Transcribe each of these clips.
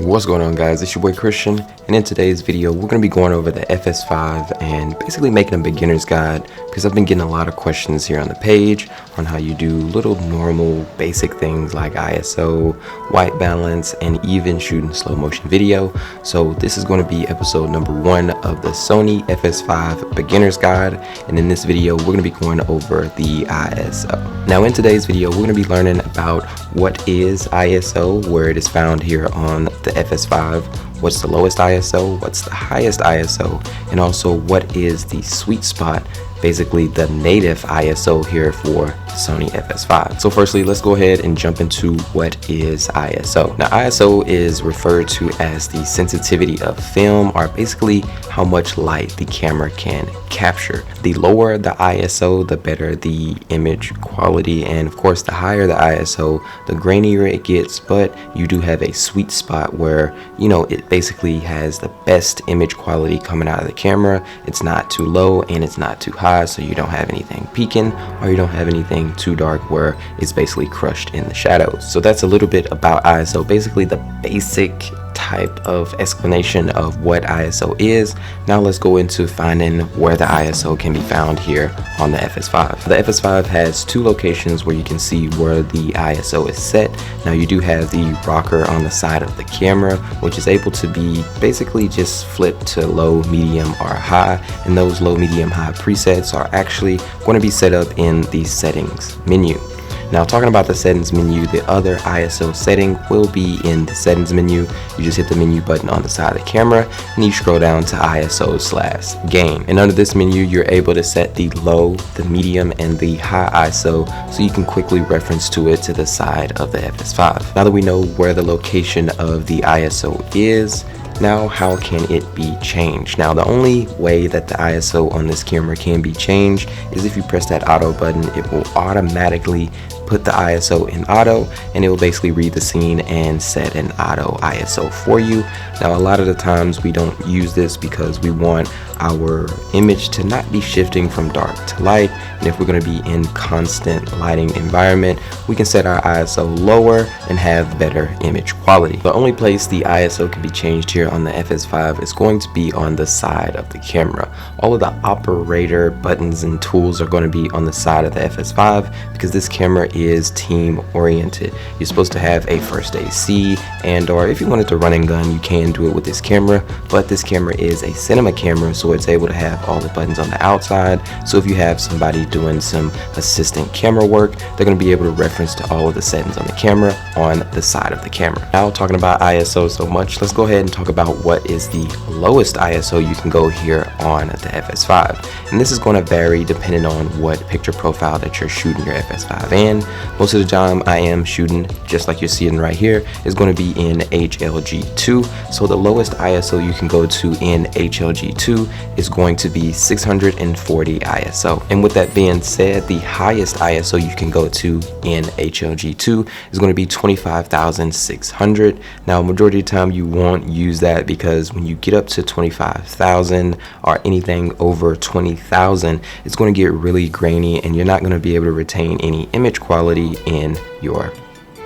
What's going on, guys? It's your boy Christian, and in today's video we're going to be going over the FS5 and basically making a beginner's guide, because I've been getting a lot of questions here on the page on how you do little normal basic things like ISO, white balance, and even shooting slow motion video. So this is going to be episode number 1 of the Sony FS5 beginner's guide, and in this video we're going to be going over the ISO. Now in today's video we're going to be learning about what is ISO, where it is found here on the FS5, what's the lowest ISO, what's the highest ISO, and also what is the sweet spot, basically the native ISO here for Sony FS5. So firstly, let's go ahead and jump into what is ISO. Now ISO is referred to as the sensitivity of film, or basically how much light the camera can capture. The lower the ISO, the better the image quality, and of course the higher the ISO, the grainier it gets, but you do have a sweet spot where, you know, it basically has the best image quality coming out of the camera. It's not too low and it's not too high, so you don't have anything peaking or you don't have anything too dark where it's basically crushed in the shadows. So that's a little bit about ISO, basically the basic type of explanation of what ISO is. Now let's go into finding where the ISO can be found here on the FS5. The FS5 has 2 locations where you can see where the ISO is set. Now you do have the rocker on the side of the camera, which is able to be basically just flipped to low, medium, or high, and those low, medium, high presets are actually going to be set up in the settings menu. Now talking about the settings menu, the other ISO setting will be in the settings menu. You just hit the menu button on the side of the camera and you scroll down to ISO/gain. And under this menu, you're able to set the low, the medium, and the high ISO, so you can quickly reference to it to the side of the FS5. Now that we know where the location of the ISO is, now how can it be changed? Now the only way that the ISO on this camera can be changed is if you press that auto button. It will automatically put the ISO in auto, and it will basically read the scene and set an auto ISO for you. Now a lot of the times we don't use this because we want our image to not be shifting from dark to light, and if we're going to be in constant lighting environment, we can set our ISO lower and have better image quality. The only place the ISO can be changed here on the FS5 is going to be on the side of the camera. All of the operator buttons and tools are going to be on the side of the FS5 because this camera is team oriented. You're supposed to have a first AC, and or if you wanted to run and gun, you can do it with this camera, but this camera is a cinema camera, so it's able to have all the buttons on the outside. So if you have somebody doing some assistant camera work, they're going to be able to reference to all of the settings on the camera on the side of the camera. Now talking about ISO so much, let's go ahead and talk about what is the lowest ISO you can go here on the FS5. And this is going to vary depending on what picture profile that you're shooting your FS5 in. Most of the time I am shooting, just like you're seeing right here, is going to be in HLG2. So the lowest ISO you can go to in HLG2 is going to be 640 ISO. And with that being said, the highest ISO you can go to in HLG2 is going to be 25,600. Now majority of the time you won't use that, because when you get up to 25,000 or anything over 20,000, it's going to get really grainy and you're not going to be able to retain any image quality in your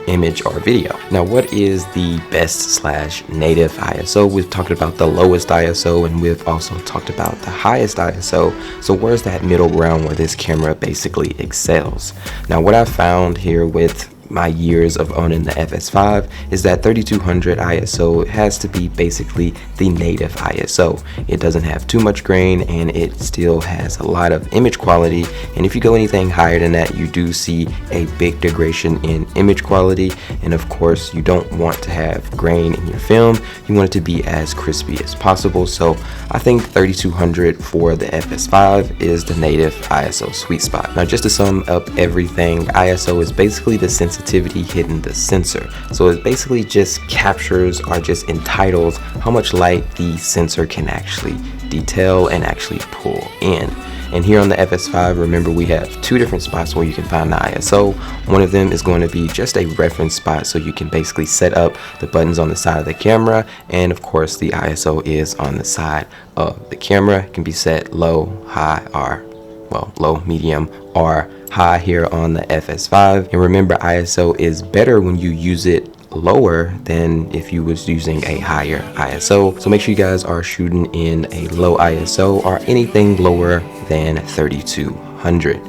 image or video. Now what is the best/native ISO? We've talked about the lowest ISO and we've also talked about the highest ISO. So where's that middle ground where this camera basically excels? Now what I found here with my years of owning the FS5 is that 3200 ISO has to be basically the native ISO. It doesn't have too much grain and it still has a lot of image quality, and if you go anything higher than that, you do see a big degradation in image quality. And of course you don't want to have grain in your film, you want it to be as crispy as possible. So I think 3200 for the FS5 is the native ISO sweet spot. Now just to sum up everything, ISO is basically the sensitivity hidden the sensor. So it basically just captures or just entitles how much light the sensor can actually detail and actually pull in. And here on the FS5, remember, we have 2 different spots where you can find the ISO. One of them is going to be just a reference spot, so you can basically set up the buttons on the side of the camera, and of course the ISO is on the side of the camera. It can be set low, high, or well, low, medium, or high here on the FS5. And remember, ISO is better when you use it lower than if you was using a higher ISO. So make sure you guys are shooting in a low ISO or anything lower than 3200.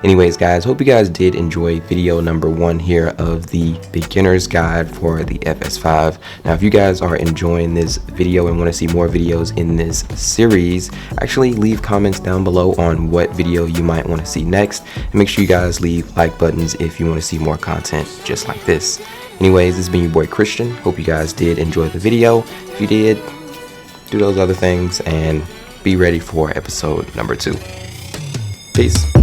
Anyways guys, hope you guys did enjoy video number 1 here of the beginner's guide for the FS5. Now if you guys are enjoying this video and want to see more videos in this series, actually leave comments down below on what video you might want to see next, and make sure you guys leave like buttons if you want to see more content just like this. Anyways, this has been your boy Christian. Hope you guys did enjoy the video. If you did, do those other things and be ready for episode number 2. Peace.